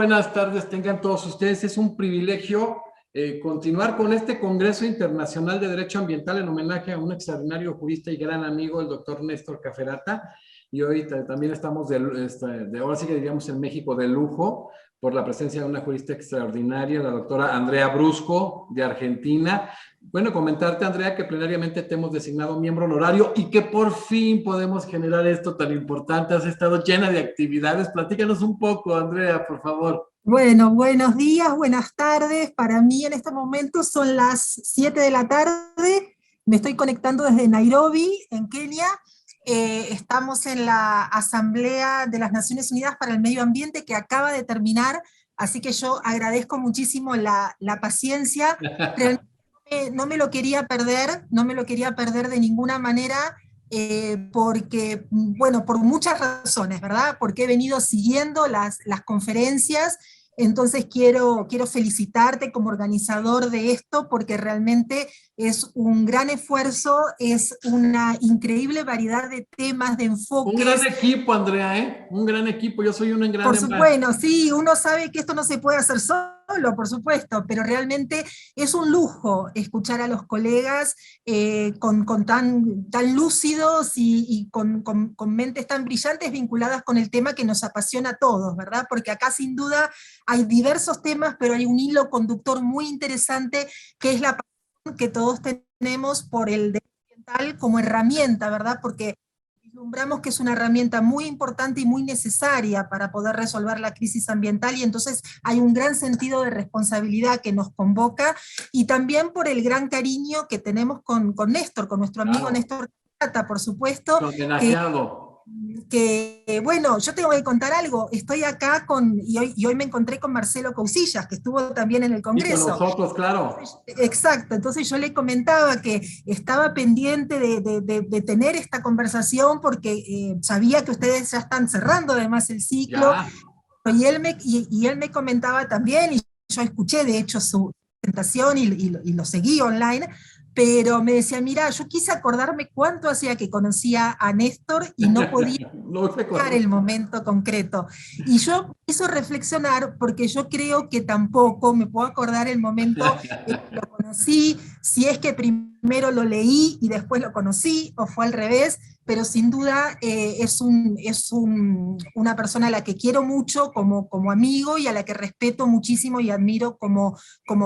buenas tardes tengan todos ustedes. Es un privilegio continuar con este Congreso Internacional de Derecho Ambiental en homenaje a un extraordinario jurista y gran amigo, el doctor Néstor Caferata. Y hoy también estamos ahora sí que diríamos en México de lujo, por la presencia de una jurista extraordinaria, la doctora Andrea Brusco, de Argentina. Bueno, comentarte, Andrea, que plenariamente te hemos designado miembro honorario y que por fin podemos generar esto tan importante. Has estado llena de actividades. Platícanos un poco, Andrea, por favor. Bueno, buenos días, buenas tardes. Para mí en este momento son las 7 de la tarde. Me estoy conectando desde Nairobi, en Kenia. Estamos en la Asamblea de las Naciones Unidas para el Medio Ambiente que acaba de terminar, así que yo agradezco muchísimo la paciencia. Realmente no me lo quería perder, no me lo quería perder de ninguna manera. Porque, bueno, por muchas razones, ¿verdad? Porque he venido siguiendo las conferencias, entonces quiero felicitarte como organizador de esto, porque realmente es un gran esfuerzo, es una increíble variedad de temas, de Un gran enfoques. equipo, Andrea, ¿eh? Un gran equipo. Yo soy un gran Por supuesto, sí, uno sabe que esto no se puede hacer solo, por supuesto, pero realmente es un lujo escuchar a los colegas con tan lúcidos y con mentes tan brillantes vinculadas con el tema que nos apasiona a todos, ¿verdad? Porque acá sin duda hay diversos temas, pero hay un hilo conductor muy interesante que es la pasión que todos tenemos por el derecho ambiental como herramienta, ¿verdad? Porque vislumbramos que es una herramienta muy importante y muy necesaria para poder resolver la crisis ambiental, y entonces hay un gran sentido de responsabilidad que nos convoca, y también por el gran cariño que tenemos con Néstor, con nuestro amigo claro, Néstor Cata, por supuesto, que homenajeado. bueno, yo tengo que contar algo, estoy acá y hoy me encontré con Marcelo Cousillas, que estuvo también en el Y con Congreso. nosotros, claro. Exacto, entonces yo le comentaba que estaba pendiente de tener esta conversación porque sabía que ustedes ya están cerrando además el ciclo, Ya. y él me comentaba también, y yo escuché de hecho su presentación y lo seguí online, pero me decía, mira, yo quise acordarme cuánto hacía que conocía a Néstor y no podía No se el conoce. momento concreto. Y yo hizo reflexionar porque yo creo que tampoco me puedo acordar el momento en que lo conocí, si es que primero lo leí y después lo conocí, o fue al revés, pero sin duda una persona a la que quiero mucho como amigo, y a la que respeto muchísimo y admiro como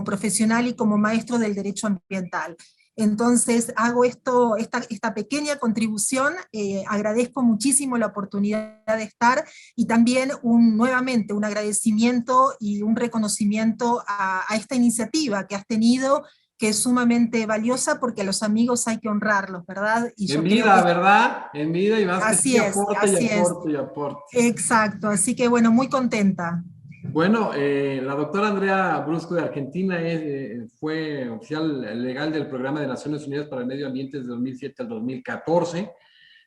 profesional y como maestro del derecho ambiental. Entonces hago esta pequeña contribución, agradezco muchísimo la oportunidad de estar, y también nuevamente un agradecimiento y un reconocimiento a esta iniciativa que has tenido, que es sumamente valiosa, porque a los amigos hay que honrarlos, ¿verdad? Y En yo creo vida, que ¿verdad? En vida y más que sí, así es, aporte y así es, aporte y aporte. exacto, así que bueno, muy contenta. Bueno, la doctora Andrea Brusco de Argentina fue oficial legal del Programa de Naciones Unidas para el Medio Ambiente desde 2007 al 2014,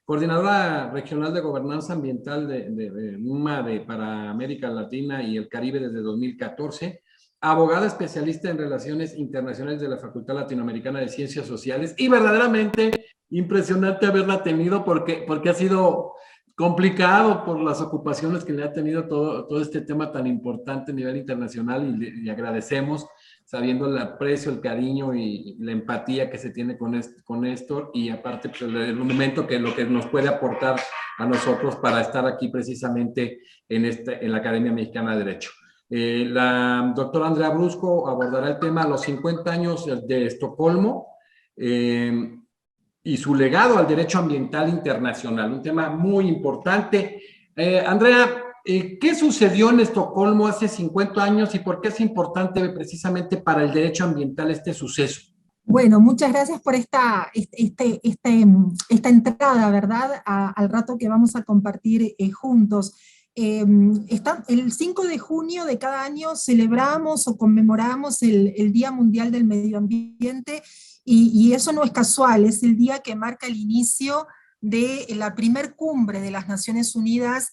coordinadora regional de gobernanza ambiental de NUMA para América Latina y el Caribe desde 2014, abogada especialista en relaciones internacionales de la Facultad Latinoamericana de Ciencias Sociales, y verdaderamente impresionante haberla tenido porque ha sido complicado por las ocupaciones que le ha tenido todo este tema tan importante a nivel internacional, y agradecemos, sabiendo el aprecio, el cariño y la empatía que se tiene con Néstor, y aparte pues, el momento que lo que nos puede aportar a nosotros para estar aquí precisamente en la Academia Mexicana de Derecho. La doctora Andrea Brusco abordará el tema los 50 años de Estocolmo, y su legado al derecho ambiental internacional, un tema muy importante. Andrea, ¿qué sucedió en Estocolmo hace 50 años y por qué es importante precisamente para el derecho ambiental este suceso? Bueno, muchas gracias por esta entrada, ¿verdad? Al rato que vamos a compartir juntos. El 5 de junio de cada año celebramos o conmemoramos el Día Mundial del Medio Ambiente, y eso no es casual, es el día que marca el inicio de la primer cumbre de las Naciones Unidas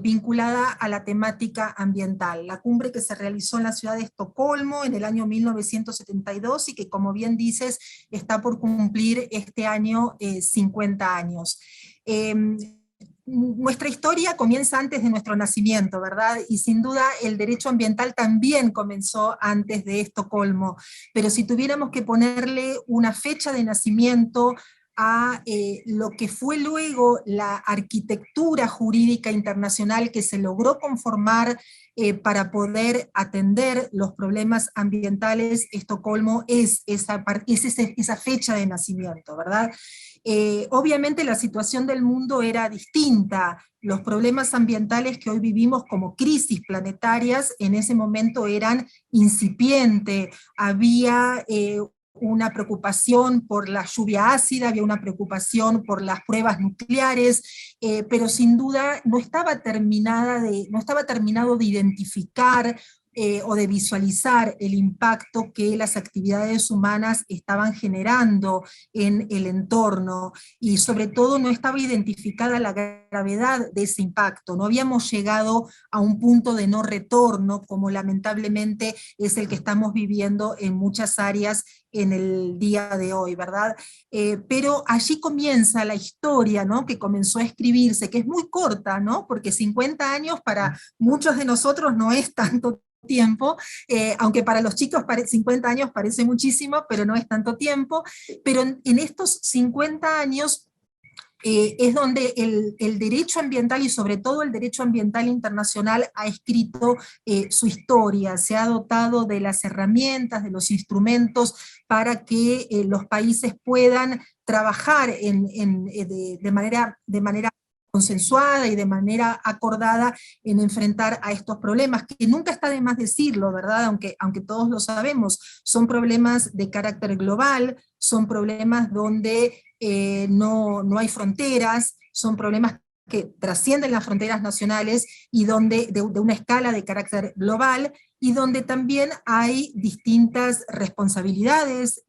vinculada a la temática ambiental. La cumbre que se realizó en la ciudad de Estocolmo en el año 1972, y que, como bien dices, está por cumplir este año 50 años. Eh, nuestra historia comienza antes de nuestro nacimiento, ¿verdad? Y sin duda el derecho ambiental también comenzó antes de Estocolmo, pero si tuviéramos que ponerle una fecha de nacimiento a lo que fue luego la arquitectura jurídica internacional que se logró conformar para poder atender los problemas ambientales, Estocolmo es esa fecha de nacimiento, ¿verdad? Obviamente la situación del mundo era distinta, los problemas ambientales que hoy vivimos como crisis planetarias en ese momento eran incipientes, había una preocupación por la lluvia ácida, había una preocupación por las pruebas nucleares, pero sin duda no estaba terminado de identificar o de visualizar el impacto que las actividades humanas estaban generando en el entorno, y sobre todo no estaba identificada la gravedad de ese impacto, no habíamos llegado a un punto de no retorno, como lamentablemente es el que estamos viviendo en muchas áreas en el día de hoy, ¿verdad? Pero allí comienza la historia, ¿no? Que comenzó a escribirse, que es muy corta, ¿no? Porque 50 años para muchos de nosotros no es tanto tiempo, aunque para los chicos 50 años parece muchísimo, pero no es tanto tiempo, pero en estos 50 años es donde el derecho ambiental y sobre todo el derecho ambiental internacional ha escrito su historia, se ha dotado de las herramientas, de los instrumentos para que los países puedan trabajar de manera consensuada y de manera acordada en enfrentar a estos problemas, que nunca está de más decirlo, ¿verdad? Aunque todos lo sabemos, son problemas de carácter global, son problemas donde no hay fronteras, son problemas que trascienden las fronteras nacionales y donde de una escala de carácter global, y donde también hay distintas responsabilidades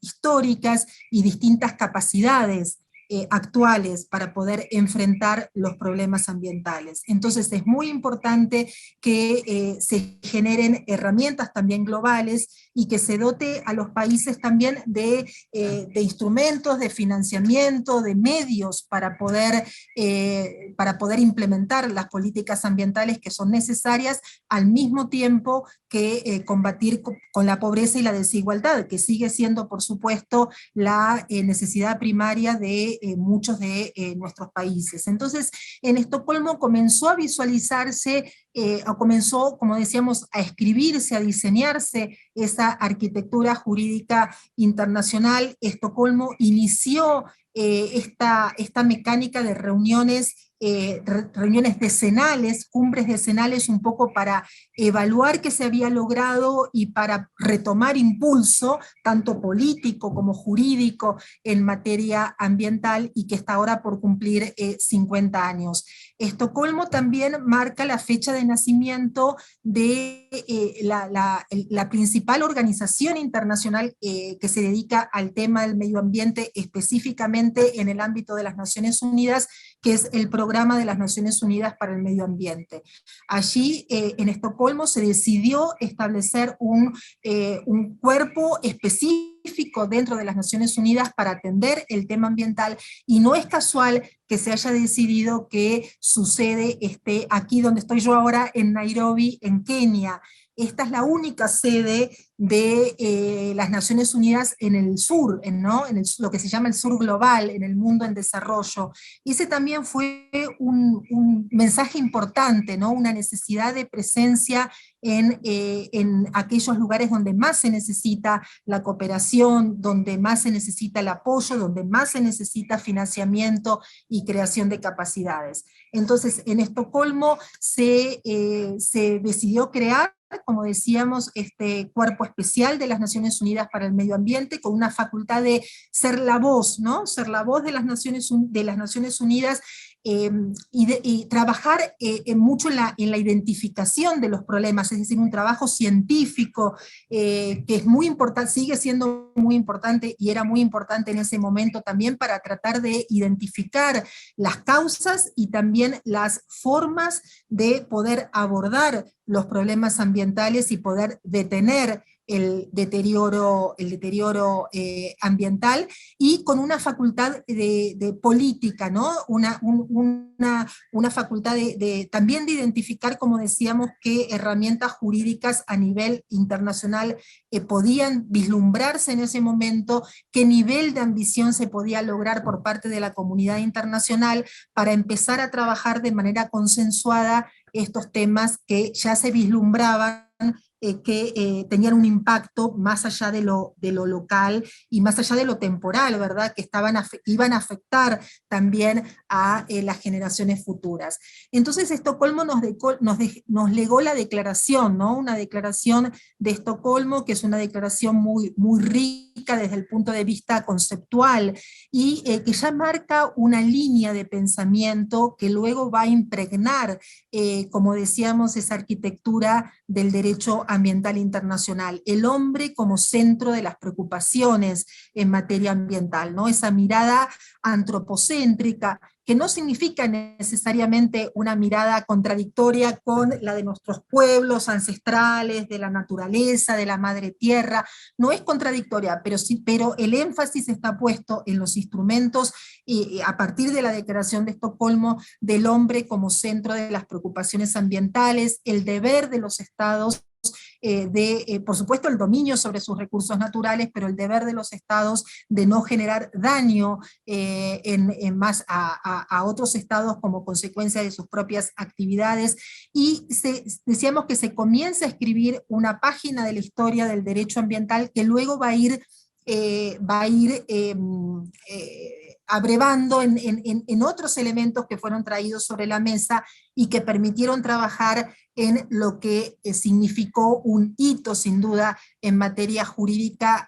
históricas y distintas capacidades actuales para poder enfrentar los problemas ambientales. Entonces es muy importante que se generen herramientas también globales y que se dote a los países también de instrumentos, de financiamiento, de medios para poder implementar las políticas ambientales que son necesarias, al mismo tiempo que combatir con la pobreza y la desigualdad, que sigue siendo, por supuesto, la necesidad primaria de muchos de nuestros países. Entonces, en Estocolmo comenzó a visualizarse, o comenzó, como decíamos, a escribirse, a diseñarse esa arquitectura jurídica internacional. Estocolmo inició esta mecánica de reuniones decenales, cumbres decenales, un poco para evaluar qué se había logrado y para retomar impulso, tanto político como jurídico, en materia ambiental, y que está ahora por cumplir 50 años. Estocolmo también marca la fecha de nacimiento de la principal organización internacional que se dedica al tema del medio ambiente, específicamente en el ámbito de las Naciones Unidas, que es el Programa de las Naciones Unidas para el Medio Ambiente. Allí, en Estocolmo, se decidió establecer un cuerpo específico dentro de las Naciones Unidas para atender el tema ambiental, y no es casual que se haya decidido que su sede esté aquí donde estoy yo ahora, en Nairobi, en Kenia. Esta es la única sede de las Naciones Unidas en el sur, ¿no? Lo que se llama el sur global, en el mundo en desarrollo. Y ese también fue un mensaje importante, ¿no? Una necesidad de presencia en aquellos lugares donde más se necesita la cooperación, donde más se necesita el apoyo, donde más se necesita financiamiento y creación de capacidades. Entonces, en Estocolmo se decidió crear, como decíamos, este cuerpo especial de las Naciones Unidas para el Medio Ambiente, con una facultad de ser la voz, ¿no? Ser la voz de las Naciones Unidas, y trabajar mucho en la identificación de los problemas, es decir, un trabajo científico que es muy importante, sigue siendo muy importante, y era muy importante en ese momento también, para tratar de identificar las causas y también las formas de poder abordar los problemas ambientales y poder detener el deterioro ambiental, y con una facultad de política, ¿no? Una facultad también de identificar, como decíamos, qué herramientas jurídicas a nivel internacional podían vislumbrarse en ese momento, qué nivel de ambición se podía lograr por parte de la comunidad internacional para empezar a trabajar de manera consensuada estos temas que ya se vislumbraban, que tenían un impacto más allá de lo local y más allá de lo temporal, ¿verdad? Que iban a afectar también a las generaciones futuras. Entonces Estocolmo nos legó la declaración, ¿no? Una declaración de Estocolmo que es una declaración muy, muy rica desde el punto de vista conceptual, y que ya marca una línea de pensamiento que luego va a impregnar, como decíamos, esa arquitectura del derecho ambiental internacional, el hombre como centro de las preocupaciones en materia ambiental, ¿no? Esa mirada antropocéntrica, que no significa necesariamente una mirada contradictoria con la de nuestros pueblos ancestrales, de la naturaleza, de la madre tierra, no es contradictoria, pero el énfasis está puesto en los instrumentos, a partir de la Declaración de Estocolmo, del hombre como centro de las preocupaciones ambientales, el deber de los estados por supuesto, el dominio sobre sus recursos naturales, pero el deber de los estados de no generar daño más a otros estados como consecuencia de sus propias actividades, y decíamos que se comienza a escribir una página de la historia del derecho ambiental que luego va a ir abrevando en otros elementos que fueron traídos sobre la mesa y que permitieron trabajar en lo que significó un hito, sin duda, en materia jurídica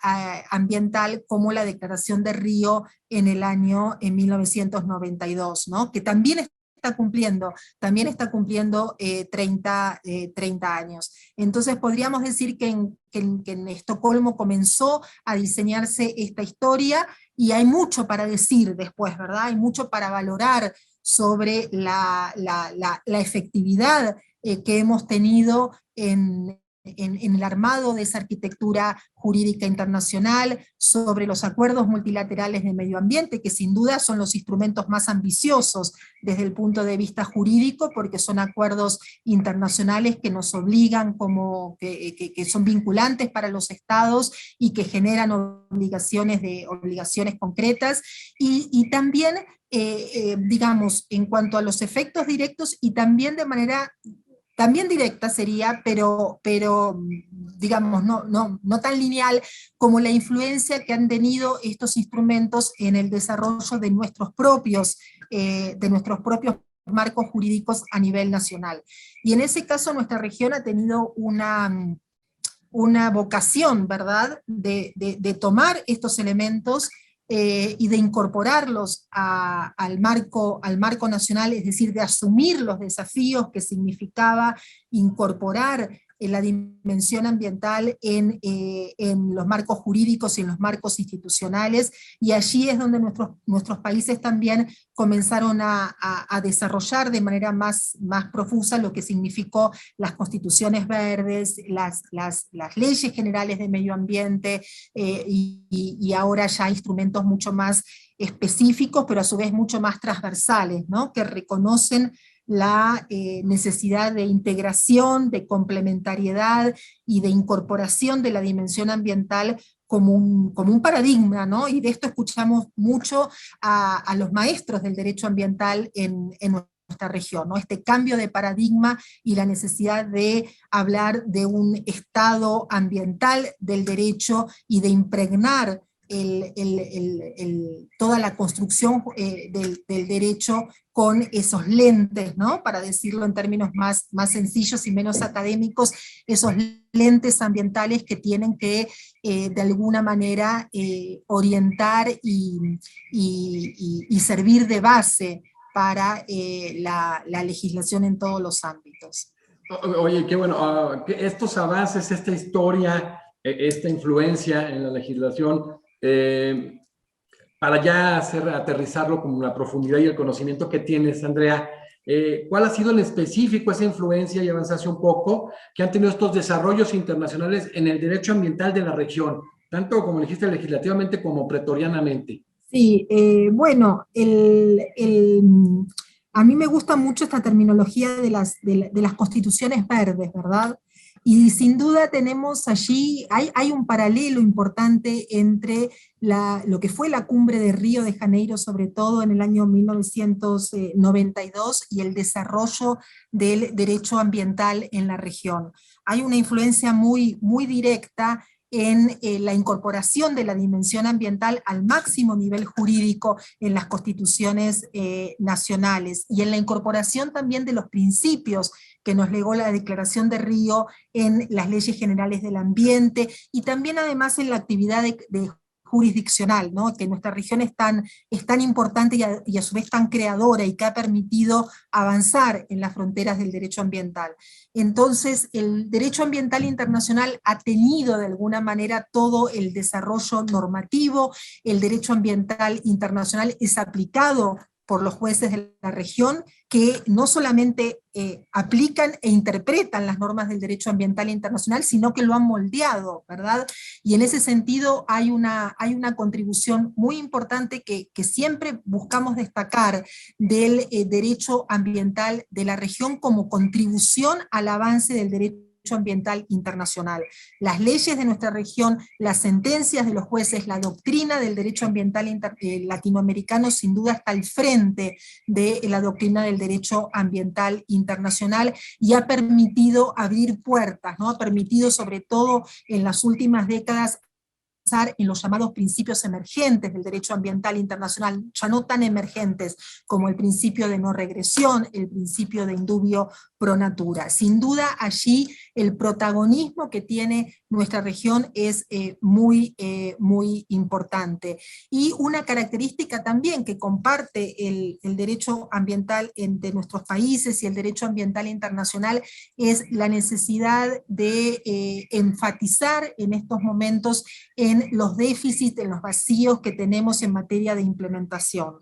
ambiental, como la Declaración de Río en 1992, ¿no? Que también está cumpliendo 30 años. Entonces podríamos decir que en Estocolmo comenzó a diseñarse esta historia, y hay mucho para decir después, ¿verdad? Hay mucho para valorar sobre la efectividad que hemos tenido en el armado de esa arquitectura jurídica internacional, sobre los acuerdos multilaterales de medio ambiente, que sin duda son los instrumentos más ambiciosos desde el punto de vista jurídico, porque son acuerdos internacionales que nos obligan, que son vinculantes para los estados y que generan obligaciones concretas, y también, digamos, en cuanto a los efectos directos, y también de manera también directa sería, pero digamos, no tan lineal, como la influencia que han tenido estos instrumentos en el desarrollo de nuestros propios marcos jurídicos a nivel nacional. Y en ese caso nuestra región ha tenido una vocación, ¿verdad?, de tomar estos elementos y de incorporarlos al marco nacional, es decir, de asumir los desafíos que significaba incorporar la dimensión ambiental en los marcos jurídicos y en los marcos institucionales, y allí es donde nuestros países también comenzaron a desarrollar de manera más profusa lo que significó las constituciones verdes, las leyes generales de medio ambiente, y ahora ya instrumentos mucho más específicos, pero a su vez mucho más transversales, ¿no? Que reconocen la necesidad de integración, de complementariedad y de incorporación de la dimensión ambiental como un paradigma, ¿no? Y de esto escuchamos mucho a los maestros del derecho ambiental en nuestra región, ¿no? Este cambio de paradigma y la necesidad de hablar de un estado ambiental del derecho y de impregnar toda la construcción del derecho con esos lentes, ¿no? Para decirlo en términos más sencillos y menos académicos, esos lentes ambientales que tienen que de alguna manera orientar y servir de base para la legislación en todos los ámbitos. Oye, qué bueno, que estos avances, esta historia, esta influencia en la legislación, para ya aterrizarlo con la profundidad y el conocimiento que tienes, Andrea, ¿Cuál ha sido en específico esa influencia, y avanzarse un poco, que han tenido estos desarrollos internacionales en el derecho ambiental de la región, tanto como dijiste legislativamente como pretorianamente? Sí, bueno, a mí me gusta mucho esta terminología de las constituciones verdes, ¿verdad? Y sin duda tenemos allí, hay un paralelo importante entre lo que fue la cumbre de Río de Janeiro, sobre todo en el año 1992, y el desarrollo del derecho ambiental en la región. Hay una influencia muy, muy directa en la incorporación de la dimensión ambiental al máximo nivel jurídico en las constituciones nacionales, y en la incorporación también de los principios que nos legó la Declaración de Río en las leyes generales del ambiente, y también además en la actividad de jurisdiccional, ¿no? Que nuestra región es tan importante y a su vez tan creadora, y que ha permitido avanzar en las fronteras del derecho ambiental. Entonces, el derecho ambiental internacional ha tenido de alguna manera todo el desarrollo normativo. El derecho ambiental internacional es aplicado por los jueces de la región, que no solamente aplican e interpretan las normas del derecho ambiental internacional, sino que lo han moldeado, ¿verdad? Y en ese sentido hay una contribución muy importante que siempre buscamos destacar del derecho ambiental de la región como contribución al avance del derecho ambiental internacional. Las leyes de nuestra región, las sentencias de los jueces, la doctrina del derecho ambiental latinoamericano sin duda está al frente de la doctrina del derecho ambiental internacional, y ha permitido abrir puertas, ¿no? Ha permitido, sobre todo en las últimas décadas, en los llamados principios emergentes del derecho ambiental internacional, ya no tan emergentes como el principio de no regresión, el principio de indubio pro natura. Sin duda allí el protagonismo que tiene nuestra región es muy importante. Y una característica también que comparte el derecho ambiental de nuestros países y el derecho ambiental internacional es la necesidad de enfatizar en estos momentos en los déficits, en los vacíos que tenemos en materia de implementación.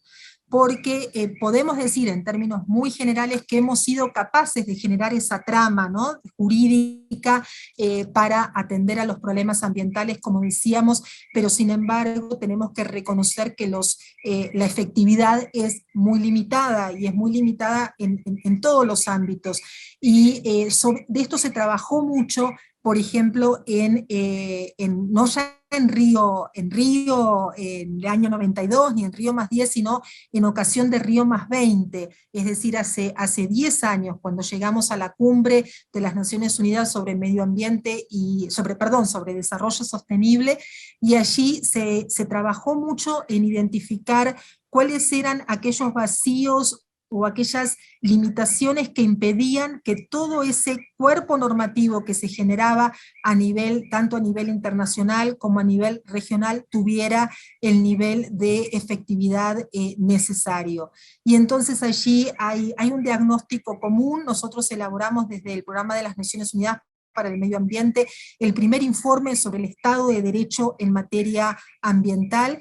Porque podemos decir en términos muy generales que hemos sido capaces de generar esa trama, ¿no?, jurídica para atender a los problemas ambientales, como decíamos, pero sin embargo tenemos que reconocer que la efectividad es muy limitada, y es muy limitada en todos los ámbitos. Y de esto se trabajó mucho, por ejemplo, no ya en Río en el año 92, ni en Río +10, sino en ocasión de Río +20, es decir, hace 10 años, cuando llegamos a la cumbre de las Naciones Unidas sobre medio ambiente sobre desarrollo sostenible, y allí se trabajó mucho en identificar cuáles eran aquellos vacíos o aquellas limitaciones que impedían que todo ese cuerpo normativo que se generaba tanto a nivel internacional como a nivel regional, tuviera el nivel de efectividad necesario. Y entonces allí hay un diagnóstico común. Nosotros elaboramos desde el Programa de las Naciones Unidas para el Medio Ambiente el primer informe sobre el Estado de Derecho en materia ambiental.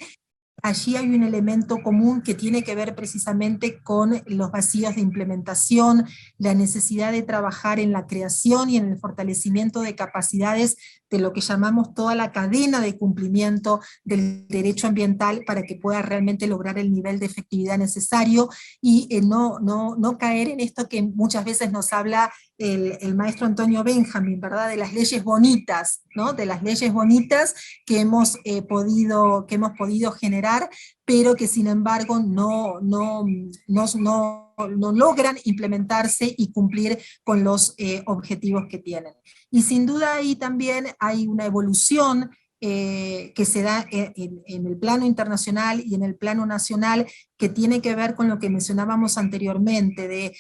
Allí hay un elemento común que tiene que ver precisamente con los vacíos de implementación, la necesidad de trabajar en la creación y en el fortalecimiento de capacidades de lo que llamamos toda la cadena de cumplimiento del derecho ambiental, para que pueda realmente lograr el nivel de efectividad necesario, y no caer en esto que muchas veces nos habla el maestro Antonio Benjamin, ¿verdad?, de las leyes bonitas, ¿no?, de las leyes bonitas que hemos podido generar, pero que sin embargo no logran implementarse y cumplir con los objetivos que tienen. Y sin duda ahí también hay una evolución que se da en el plano internacional y en el plano nacional, que tiene que ver con lo que mencionábamos anteriormente, de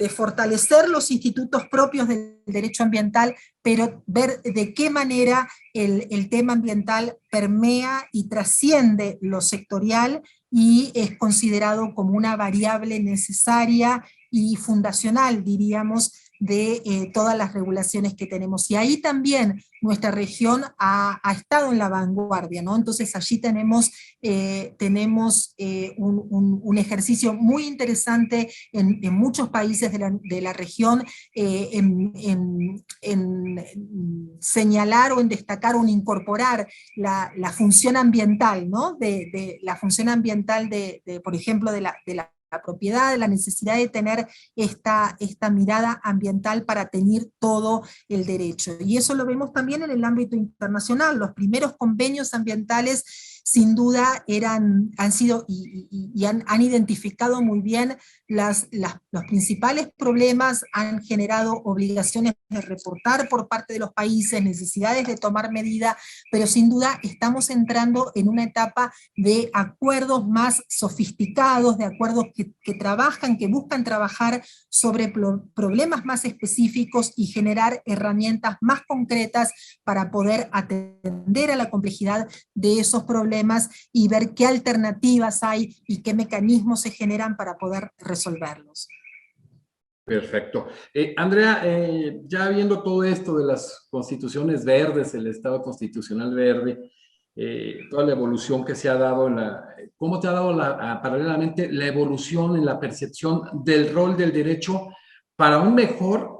fortalecer los institutos propios del derecho ambiental, pero ver de qué manera el tema ambiental permea y trasciende lo sectorial, y es considerado como una variable necesaria y fundacional, diríamos, de todas las regulaciones que tenemos. Y ahí también nuestra región ha estado en la vanguardia, ¿no? Entonces allí tenemos un ejercicio muy interesante en muchos países de la región, en señalar o en destacar o en incorporar la función ambiental, ¿no? De la función ambiental por ejemplo, de la propiedad, de la necesidad de tener esta han ambiental para tener todo el derecho. Y eso lo vemos también en el ámbito internacional. Los primeros convenios ambientales sin duda han sido y han identificado muy bien los principales problemas, han generado obligaciones de reportar por parte de los países, necesidades de tomar medidas, pero sin duda estamos entrando en una etapa de acuerdos más sofisticados, de acuerdos que trabajan, que buscan trabajar sobre problemas más específicos y generar herramientas más concretas para poder atender a la complejidad de esos problemas y ver qué alternativas hay y qué mecanismos se generan para poder resolverlos. Perfecto. Andrea, ya viendo todo esto de las constituciones verdes, el Estado constitucional verde, toda la evolución que se ha dado, ¿cómo te ha dado paralelamente la evolución en la percepción del rol del derecho para un mejor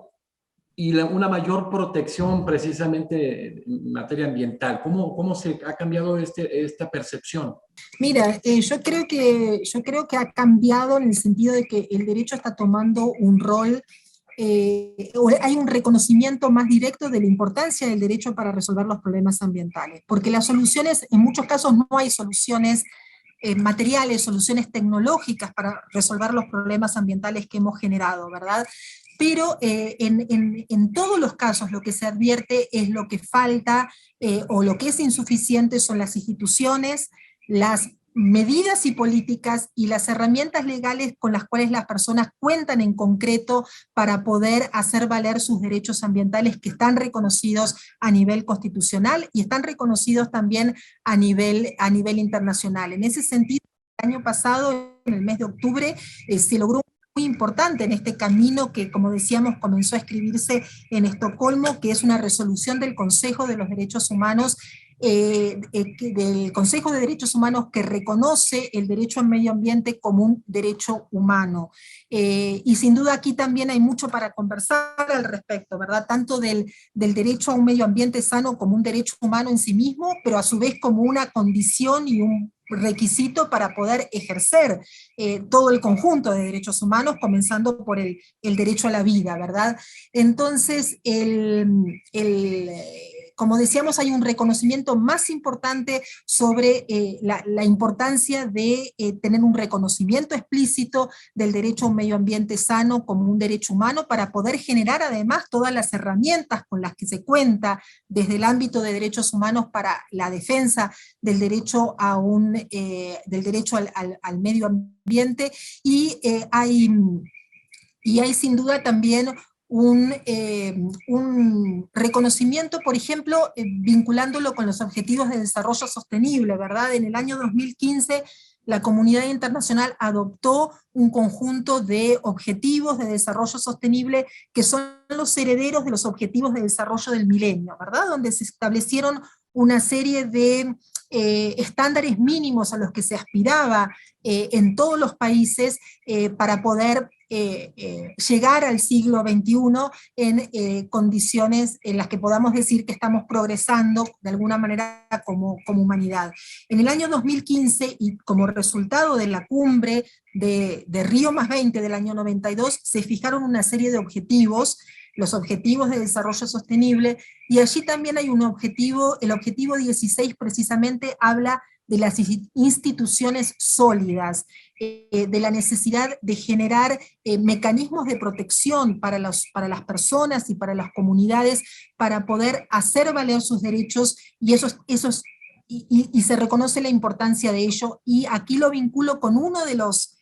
y una mayor protección precisamente en materia ambiental? ¿Cómo se ha cambiado esta percepción? Mira, yo creo que ha cambiado en el sentido de que el derecho está tomando un rol, hay un reconocimiento más directo de la importancia del derecho para resolver los problemas ambientales, porque las soluciones, en muchos casos no hay soluciones materiales, soluciones tecnológicas para resolver los problemas ambientales que hemos generado, ¿verdad? Pero en todos los casos lo que se advierte es lo que falta o lo que es insuficiente son las instituciones, las medidas y políticas y las herramientas legales con las cuales las personas cuentan en concreto para poder hacer valer sus derechos ambientales que están reconocidos a nivel constitucional y están reconocidos también a nivel internacional. En ese sentido, el año pasado, en el mes de octubre, se logró muy importante en este camino que, como decíamos, comenzó a escribirse en Estocolmo, que es una resolución del Consejo de los Derechos Humanos, del Consejo de Derechos Humanos, que reconoce el derecho al medio ambiente como un derecho humano. Y sin duda aquí también hay mucho para conversar al respecto, ¿verdad? Tanto del derecho a un medio ambiente sano como un derecho humano en sí mismo, pero a su vez como una condición y un requisito para poder ejercer todo el conjunto de derechos humanos, comenzando por el derecho a la vida, ¿verdad? Entonces, como decíamos, hay un reconocimiento más importante sobre la importancia de tener un reconocimiento explícito del derecho a un medio ambiente sano como un derecho humano, para poder generar además todas las herramientas con las que se cuenta desde el ámbito de derechos humanos para la defensa del derecho al medio ambiente, y hay sin duda también un reconocimiento, por ejemplo, vinculándolo con los objetivos de desarrollo sostenible, ¿verdad? En el año 2015 la comunidad internacional adoptó un conjunto de objetivos de desarrollo sostenible que son los herederos de los objetivos de desarrollo del milenio, ¿verdad? Donde se establecieron una serie de estándares mínimos a los que se aspiraba en todos los países para poder llegar al siglo XXI en condiciones en las que podamos decir que estamos progresando de alguna manera como humanidad. En el año 2015, y como resultado de la cumbre de Río +20 del año 92, se fijaron una serie de objetivos, los objetivos de desarrollo sostenible, y allí también hay un objetivo, el objetivo 16 precisamente habla de las instituciones sólidas, de la necesidad de generar mecanismos de protección para las personas y para las comunidades para poder hacer valer sus derechos, y y se reconoce la importancia de ello, y aquí lo vinculo con uno de los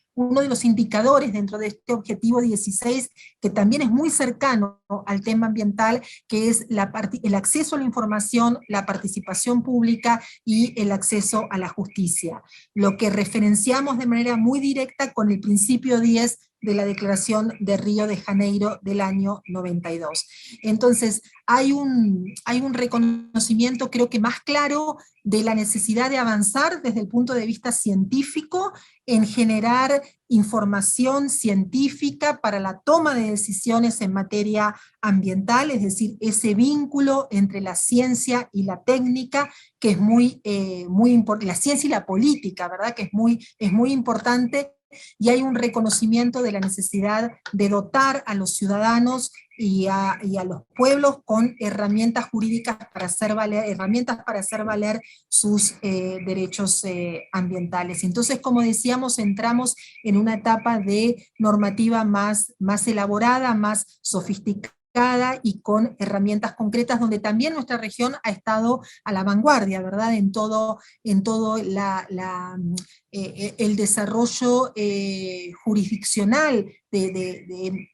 indicadores dentro de este objetivo 16, que también es muy cercano al tema ambiental, que es el acceso a la información, la participación pública y el acceso a la justicia. Lo que referenciamos de manera muy directa con el principio 10 de la Declaración de Río de Janeiro del año 92. Entonces, hay un reconocimiento, creo que más claro, de la necesidad de avanzar desde el punto de vista científico en generar información científica para la toma de decisiones en materia ambiental, es decir, ese vínculo entre la ciencia y la técnica, que es muy importante, la ciencia y la política, ¿verdad? Que es muy importante, y hay un reconocimiento de la necesidad de dotar a los ciudadanos y a los pueblos con herramientas jurídicas para hacer valer sus derechos ambientales. Entonces, como decíamos, entramos en una etapa de normativa más elaborada, más sofisticada, y con herramientas concretas, donde también nuestra región ha estado a la vanguardia, ¿verdad? En todo el desarrollo jurisdiccional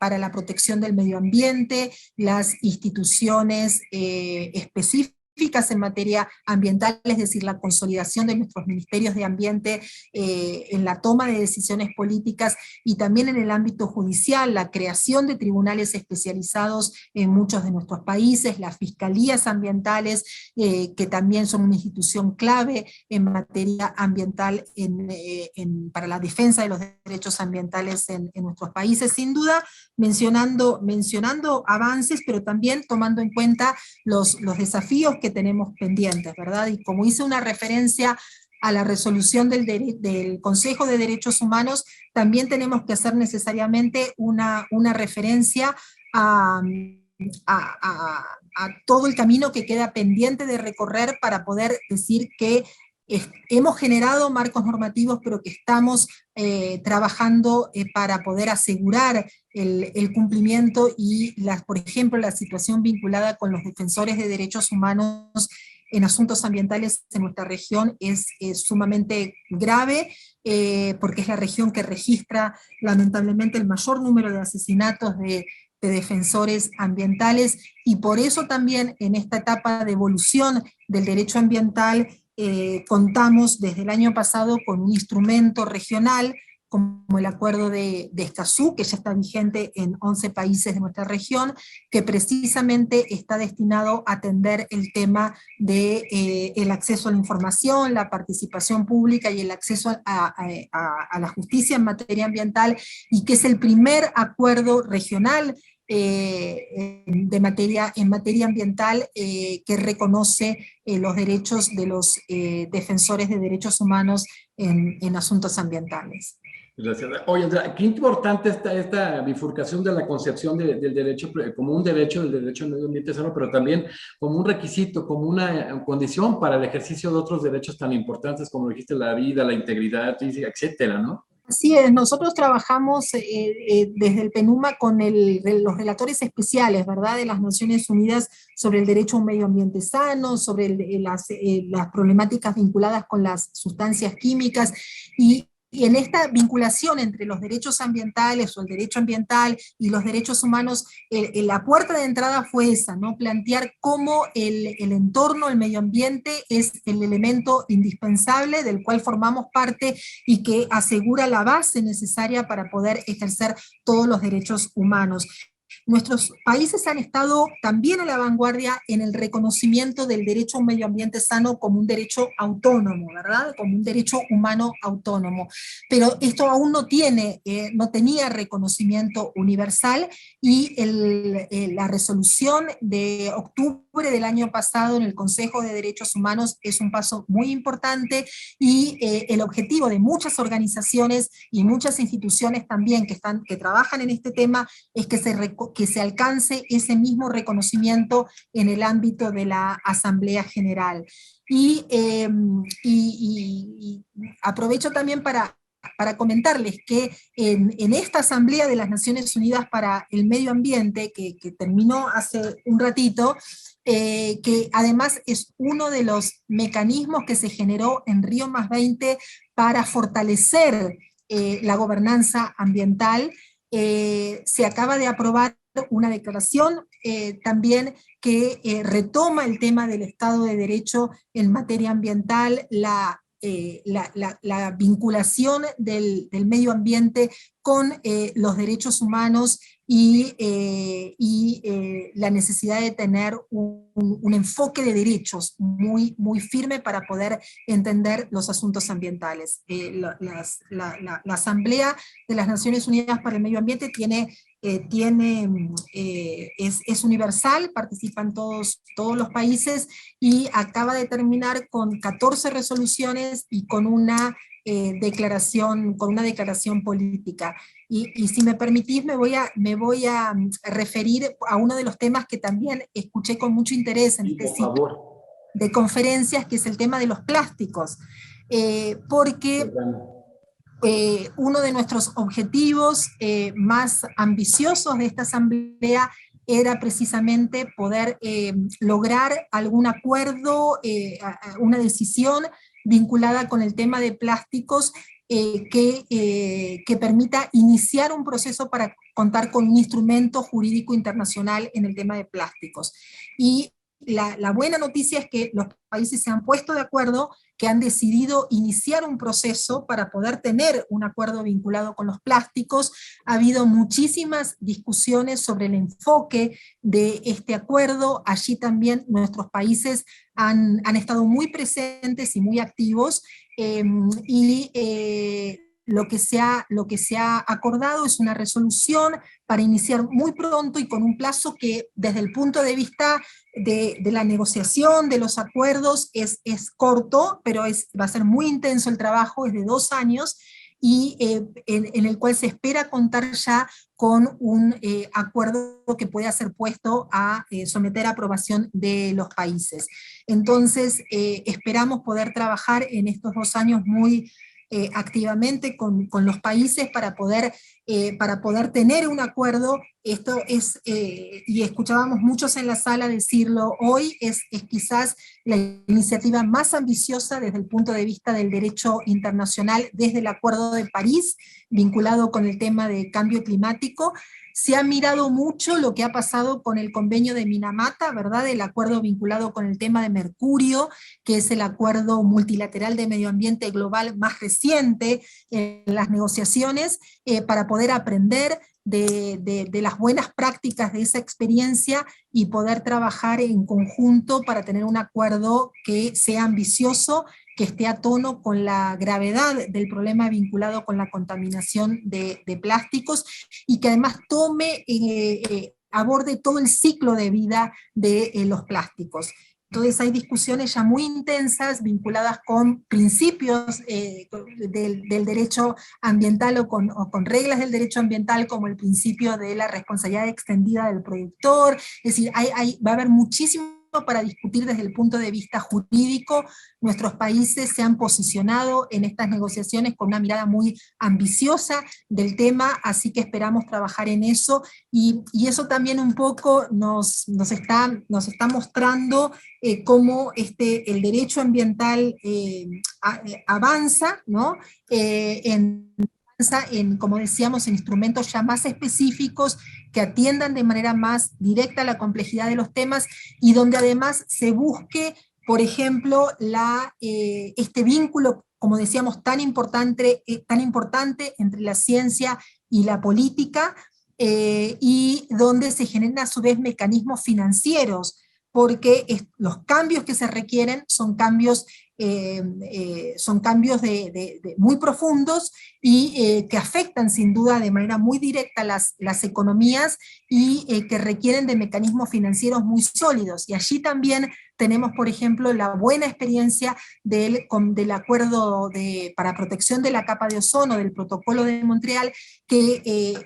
para la protección del medio ambiente, las instituciones específicas en materia ambiental, es decir, la consolidación de nuestros ministerios de ambiente en la toma de decisiones políticas, y también en el ámbito judicial, la creación de tribunales especializados en muchos de nuestros países, las fiscalías ambientales, que también son una institución clave en materia ambiental para la defensa de los derechos ambientales en nuestros países, sin duda mencionando avances, pero también tomando en cuenta los desafíos que tenemos pendientes, ¿verdad? Y como hice una referencia a la resolución del Consejo de Derechos Humanos, también tenemos que hacer necesariamente una referencia a todo el camino que queda pendiente de recorrer para poder decir que hemos generado marcos normativos, pero que estamos trabajando para poder asegurar el cumplimiento y, por ejemplo, la situación vinculada con los defensores de derechos humanos en asuntos ambientales en nuestra región es sumamente grave, porque es la región que registra lamentablemente el mayor número de asesinatos de defensores ambientales, y por eso también en esta etapa de evolución del derecho ambiental contamos desde el año pasado con un instrumento regional como el Acuerdo de Escazú, que ya está vigente en 11 países de nuestra región, que precisamente está destinado a atender el tema de el acceso a la información, la participación pública y el acceso a la justicia en materia ambiental, y que es el primer acuerdo regional en materia ambiental que reconoce los derechos de los defensores de derechos humanos en asuntos ambientales. Gracias. Oye, Andrea, qué importante está esta bifurcación de la concepción del derecho, como un derecho, del derecho al medio ambiente sano, pero también como un requisito, como una condición para el ejercicio de otros derechos tan importantes como dijiste, la vida, la integridad física, etcétera, ¿no? Así es, nosotros trabajamos desde el PENUMA con los relatores especiales, ¿verdad?, de las Naciones Unidas sobre el derecho a un medio ambiente sano, sobre las problemáticas vinculadas con las sustancias químicas, y en esta vinculación entre los derechos ambientales o el derecho ambiental y los derechos humanos, la puerta de entrada fue esa, ¿no? Plantear cómo el entorno, el medio ambiente es el elemento indispensable del cual formamos parte y que asegura la base necesaria para poder ejercer todos los derechos humanos. Nuestros países han estado también a la vanguardia en el reconocimiento del derecho a un medio ambiente sano como un derecho autónomo, ¿verdad? Como un derecho humano autónomo. Pero esto aún no tenía reconocimiento universal, y la resolución de octubre del año pasado en el Consejo de Derechos Humanos es un paso muy importante, y el objetivo de muchas organizaciones y muchas instituciones también que trabajan en este tema es que se alcance ese mismo reconocimiento en el ámbito de la Asamblea General. Y aprovecho también para comentarles que en esta Asamblea de las Naciones Unidas para el Medio Ambiente, que terminó hace un ratito, que además es uno de los mecanismos que se generó en Río+20 para fortalecer la gobernanza ambiental, se acaba de aprobar una declaración también que retoma el tema del Estado de Derecho en materia ambiental, la vinculación del medio ambiente con los derechos humanos y la necesidad de tener un enfoque de derechos muy firme para poder entender los asuntos ambientales. La Asamblea de las Naciones Unidas para el Medio Ambiente es universal, participan todos los países y acaba de terminar con 14 resoluciones y con una declaración política. Y si me permitís, me voy a referir a uno de los temas que también escuché con mucho interés en este ciclo de conferencias, que es el tema de los plásticos. Porque uno de nuestros objetivos más ambiciosos de esta asamblea era precisamente poder lograr algún acuerdo, una decisión vinculada con el tema de plásticos que permita iniciar un proceso para contar con un instrumento jurídico internacional en el tema de plásticos. Y la buena noticia es que los países se han puesto de acuerdo, que han decidido iniciar un proceso para poder tener un acuerdo vinculado con los plásticos. Ha habido muchísimas discusiones sobre el enfoque de este acuerdo. Allí también nuestros países han estado muy presentes y muy activos, lo que se ha acordado es una resolución para iniciar muy pronto y con un plazo que desde el punto de vista de la negociación, de los acuerdos, es corto, pero va a ser muy intenso el trabajo, es de 2 años, y en el cual se espera contar ya con un acuerdo que pueda ser puesto a someter a aprobación de los países. Entonces, esperamos poder trabajar en estos 2 años muy activamente con los países para poder tener un acuerdo. Esto es, y escuchábamos muchos en la sala decirlo hoy, es quizás la iniciativa más ambiciosa desde el punto de vista del derecho internacional, desde el Acuerdo de París, vinculado con el tema de cambio climático. Se ha mirado mucho lo que ha pasado con el convenio de Minamata, ¿verdad? El acuerdo vinculado con el tema de Mercurio, que es el acuerdo multilateral de medio ambiente global más reciente en las negociaciones, para poder aprender de las buenas prácticas de esa experiencia y poder trabajar en conjunto para tener un acuerdo que sea ambicioso, que esté a tono con la gravedad del problema vinculado con la contaminación de plásticos, y que además aborde todo el ciclo de vida de los plásticos. Entonces hay discusiones ya muy intensas vinculadas con principios del derecho ambiental o con reglas del derecho ambiental, como el principio de la responsabilidad extendida del productor. Es decir, va a haber muchísimo para discutir desde el punto de vista jurídico. Nuestros países se han posicionado en estas negociaciones con una mirada muy ambiciosa del tema, así que esperamos trabajar en eso, y eso también un poco nos está mostrando cómo el derecho ambiental avanza, ¿no? Como decíamos, en instrumentos ya más específicos que atiendan de manera más directa a la complejidad de los temas, y donde además se busque, por ejemplo, este vínculo, como decíamos, tan importante entre la ciencia y la política, y donde se generen a su vez mecanismos financieros, porque los cambios que se requieren son cambios muy profundos, y que afectan sin duda de manera muy directa las economías, y que requieren de mecanismos financieros muy sólidos. Y allí también tenemos, por ejemplo, la buena experiencia del acuerdo para protección de la capa de ozono, del protocolo de Montreal, que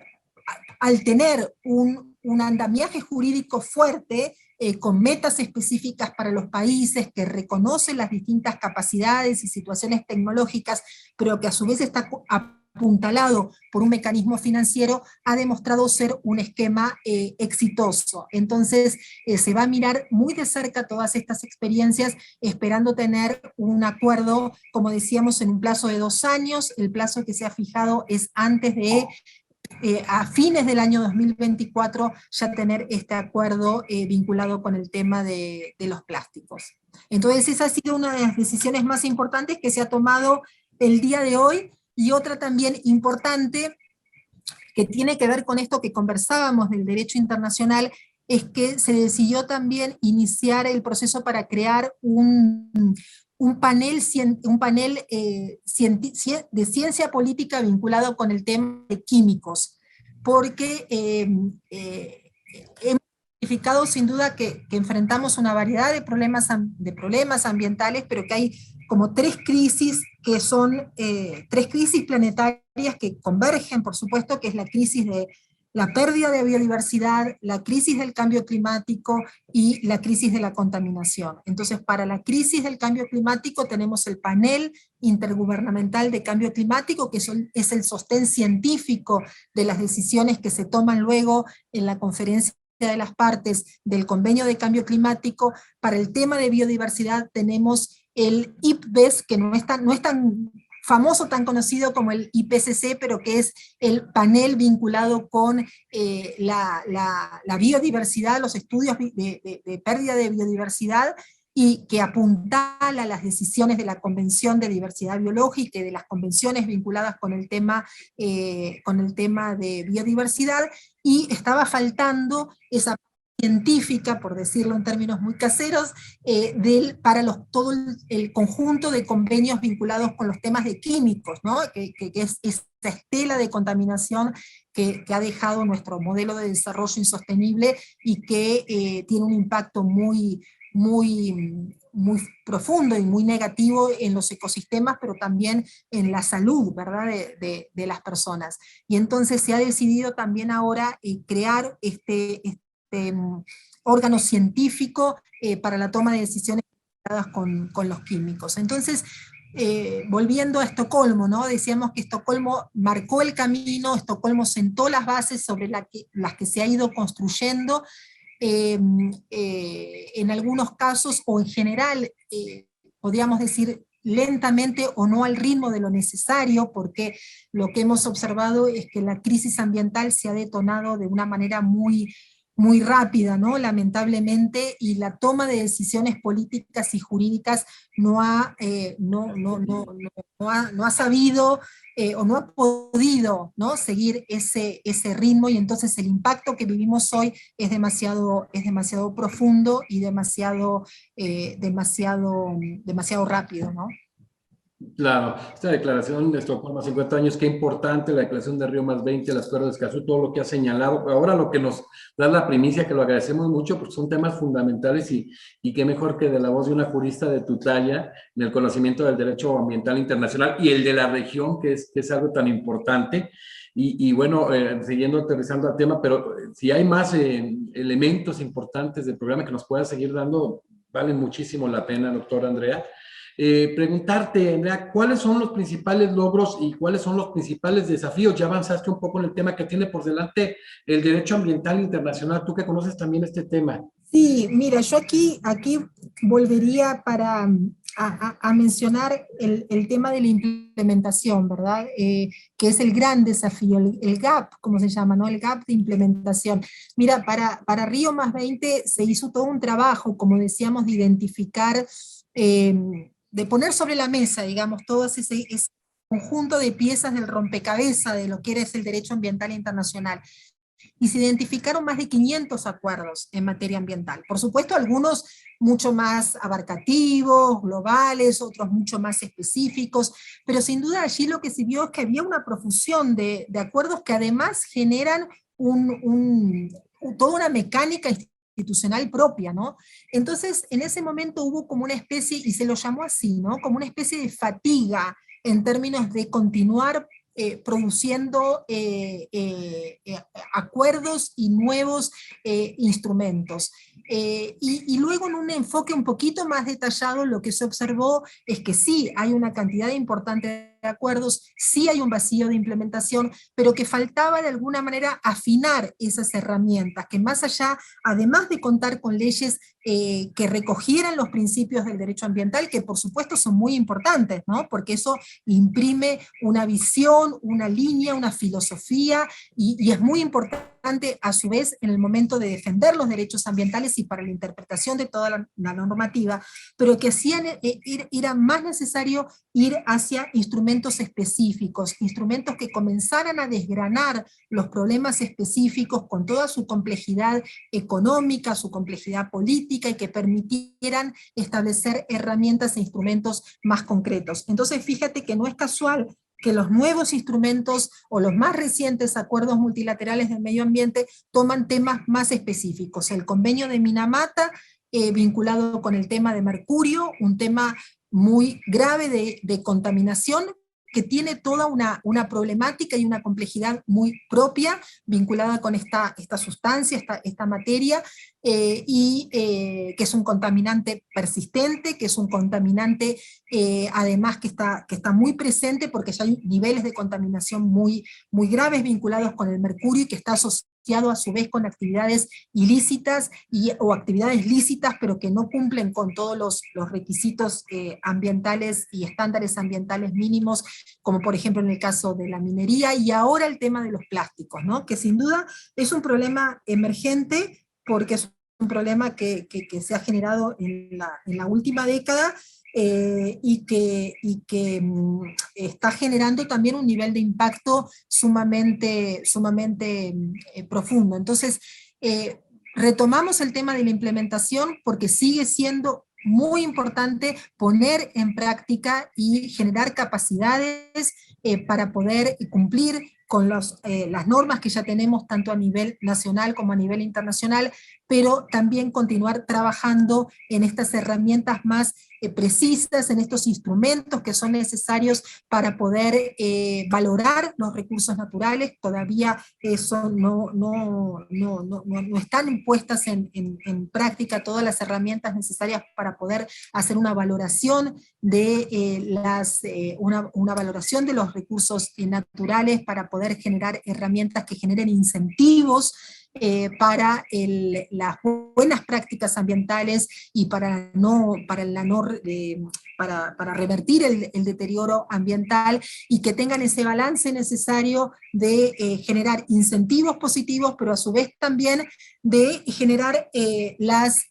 al tener un andamiaje jurídico fuerte, con metas específicas para los países, que reconocen las distintas capacidades y situaciones tecnológicas, pero que a su vez está apuntalado por un mecanismo financiero, ha demostrado ser un esquema exitoso. Entonces se va a mirar muy de cerca todas estas experiencias, esperando tener un acuerdo, como decíamos, en un plazo de 2 años. El plazo que se ha fijado es antes de a fines del año 2024 ya tener este acuerdo vinculado con el tema de los plásticos. Entonces esa ha sido una de las decisiones más importantes que se ha tomado el día de hoy, y otra también importante que tiene que ver con esto que conversábamos del derecho internacional, es que se decidió también iniciar el proceso para crear un panel de ciencia política vinculado con el tema de químicos, porque hemos identificado sin duda que enfrentamos una variedad de problemas ambientales, pero que hay como tres crisis que son tres crisis planetarias que convergen, por supuesto, que es la crisis de la pérdida de biodiversidad, la crisis del cambio climático y la crisis de la contaminación. Entonces, para la crisis del cambio climático tenemos el panel intergubernamental de cambio climático, que es el sostén científico de las decisiones que se toman luego en la conferencia de las partes del convenio de cambio climático. Para el tema de biodiversidad tenemos el IPBES, que no es tan famoso, tan conocido como el IPCC, pero que es el panel vinculado con la biodiversidad, los estudios de pérdida de biodiversidad, y que apuntala las decisiones de la Convención de Diversidad Biológica y de las convenciones vinculadas con el tema de biodiversidad, y estaba faltando esa científica, por decirlo en términos muy caseros, para todo el conjunto de convenios vinculados con los temas de químicos, ¿no? que es esta estela de contaminación que ha dejado nuestro modelo de desarrollo insostenible, y que tiene un impacto muy profundo y muy negativo en los ecosistemas, pero también en la salud, ¿verdad?, de las personas. Y entonces se ha decidido también ahora crear este órgano científico para la toma de decisiones con los químicos. Entonces, volviendo a Estocolmo, ¿no? Decíamos que Estocolmo marcó el camino, Estocolmo sentó las bases sobre las que se ha ido construyendo, en algunos casos, o en general, podríamos decir lentamente o no al ritmo de lo necesario, porque lo que hemos observado es que la crisis ambiental se ha detonado de una manera muy rápida, ¿no? Lamentablemente, y la toma de decisiones políticas y jurídicas no ha sabido o no ha podido, ¿no?, seguir ese ritmo, y entonces el impacto que vivimos hoy es demasiado profundo y demasiado rápido, ¿no? Claro, esta declaración de Estocolmo, 50 años, qué importante la declaración de Río +20, el Acuerdo de Escazú, todo lo que ha señalado. Ahora lo que nos da la primicia, que lo agradecemos mucho, porque son temas fundamentales, y qué mejor que de la voz de una jurista de tu talla, en el conocimiento del derecho ambiental internacional y el de la región, que es algo tan importante. Y bueno, siguiendo aterrizando al tema, pero si hay más elementos importantes del programa que nos pueda seguir dando, valen muchísimo la pena, doctora Andrea. Preguntarte, Andrea, ¿cuáles son los principales logros y cuáles son los principales desafíos? Ya avanzaste un poco en el tema que tiene por delante el derecho ambiental internacional, tú que conoces también este tema. Sí, mira, yo aquí volvería a mencionar el tema de la implementación, ¿verdad? Que es el gran desafío, el gap, como se llama, ¿no? El gap de implementación. Mira, para Río +20 se hizo todo un trabajo, como decíamos, de identificar, de poner sobre la mesa, digamos, todo ese conjunto de piezas del rompecabezas de lo que es el derecho ambiental internacional. Y se identificaron más de 500 acuerdos en materia ambiental. Por supuesto, algunos mucho más abarcativos, globales, otros mucho más específicos, pero sin duda allí lo que se vio es que había una profusión de acuerdos que además generan toda una mecánica institucional propia, ¿no? Entonces, en ese momento hubo como una especie, y se lo llamó así, ¿no?, como una especie de fatiga en términos de continuar produciendo acuerdos y nuevos instrumentos. Y luego en un enfoque un poquito más detallado lo que se observó es que sí hay una cantidad importante de acuerdos, sí hay un vacío de implementación, pero que faltaba de alguna manera afinar esas herramientas, que más allá, además de contar con leyes que recogieran los principios del derecho ambiental, que por supuesto son muy importantes, ¿no? Porque eso imprime una visión, una línea, una filosofía, y es muy importante a su vez en el momento de defender los derechos ambientales y para la interpretación de toda la normativa, pero que hacían, era más necesario ir hacia instrumentos específicos, instrumentos que comenzaran a desgranar los problemas específicos con toda su complejidad económica, su complejidad política, y que permitieran establecer herramientas e instrumentos más concretos. Entonces fíjate que no es casual que los nuevos instrumentos o los más recientes acuerdos multilaterales del medio ambiente toman temas más específicos. El convenio de Minamata, vinculado con el tema de mercurio, un tema muy grave de contaminación, que tiene toda una problemática y una complejidad muy propia, vinculada con esta sustancia, esta materia, que es un contaminante persistente, que es un contaminante además que está muy presente, porque ya hay niveles de contaminación muy graves vinculados con el mercurio, y que está asociado a su vez con actividades ilícitas o actividades lícitas, pero que no cumplen con todos los requisitos ambientales y estándares ambientales mínimos, como por ejemplo en el caso de la minería, y ahora el tema de los plásticos, ¿no? Que sin duda es un problema emergente, porque es un problema que se ha generado en la última década, y que está generando también un nivel de impacto sumamente profundo. Entonces, retomamos el tema de la implementación porque sigue siendo muy importante poner en práctica y generar capacidades para poder cumplir con las normas que ya tenemos tanto a nivel nacional como a nivel internacional, pero también continuar trabajando en estas herramientas más precisas, en estos instrumentos que son necesarios para poder valorar los recursos naturales. Todavía eso no están puestas en práctica todas las herramientas necesarias para poder hacer una valoración de una valoración de los recursos naturales, para poder generar herramientas que generen incentivos para las buenas prácticas ambientales y para revertir el deterioro ambiental, y que tengan ese balance necesario de generar incentivos positivos, pero a su vez también de generar las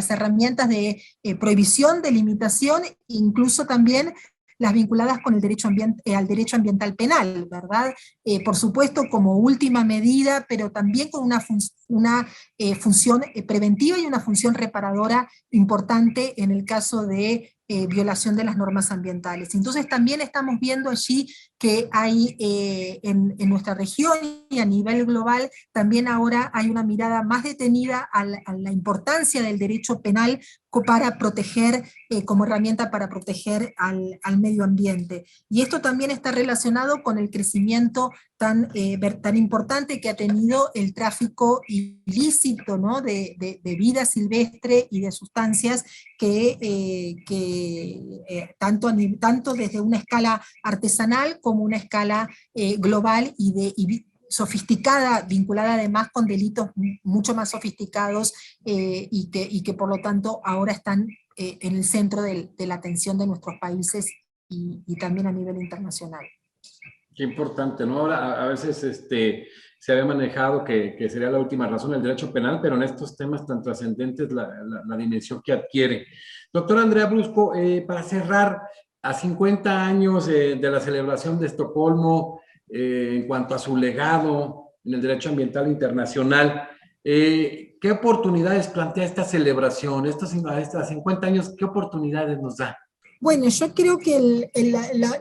herramientas de prohibición, de limitación, incluso también las vinculadas con el derecho al derecho ambiental penal, ¿verdad? Por supuesto como última medida, pero también con una función preventiva y una función reparadora importante en el caso de violación de las normas ambientales. Entonces también estamos viendo allí que hay en nuestra región y a nivel global, también ahora hay una mirada más detenida a la importancia del derecho penal para proteger, como herramienta para proteger al medio ambiente. Y esto también está relacionado con el crecimiento tan importante que ha tenido el tráfico ilícito, ¿no? de vida silvestre y de sustancias que tanto desde una escala artesanal como una escala global y sofisticada, vinculada además con delitos mucho más sofisticados, y que por lo tanto ahora están en el centro de la atención de nuestros países y también a nivel internacional. Qué importante, ¿no? Ahora, a veces se había manejado que sería la última razón el derecho penal, pero en estos temas tan trascendentes la dimensión que adquiere. Doctora Andrea Brusco, para cerrar, a 50 años de la celebración de Estocolmo, en cuanto a su legado en el derecho ambiental internacional, ¿qué oportunidades plantea esta celebración? Estos 50 años, ¿qué oportunidades nos da? Bueno, yo creo que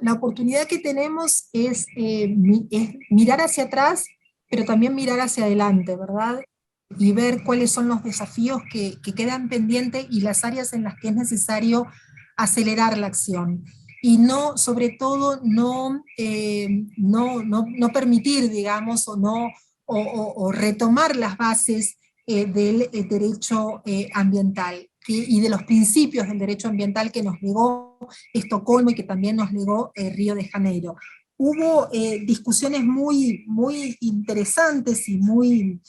la oportunidad que tenemos es mirar hacia atrás, pero también mirar hacia adelante, ¿verdad? Y ver cuáles son los desafíos que quedan pendientes y las áreas en las que es necesario acelerar la acción. Y no, sobre todo, no permitir, digamos, o retomar las bases del derecho ambiental y de los principios del derecho ambiental que nos legó Estocolmo y que también nos legó Río de Janeiro. Hubo discusiones muy interesantes y muy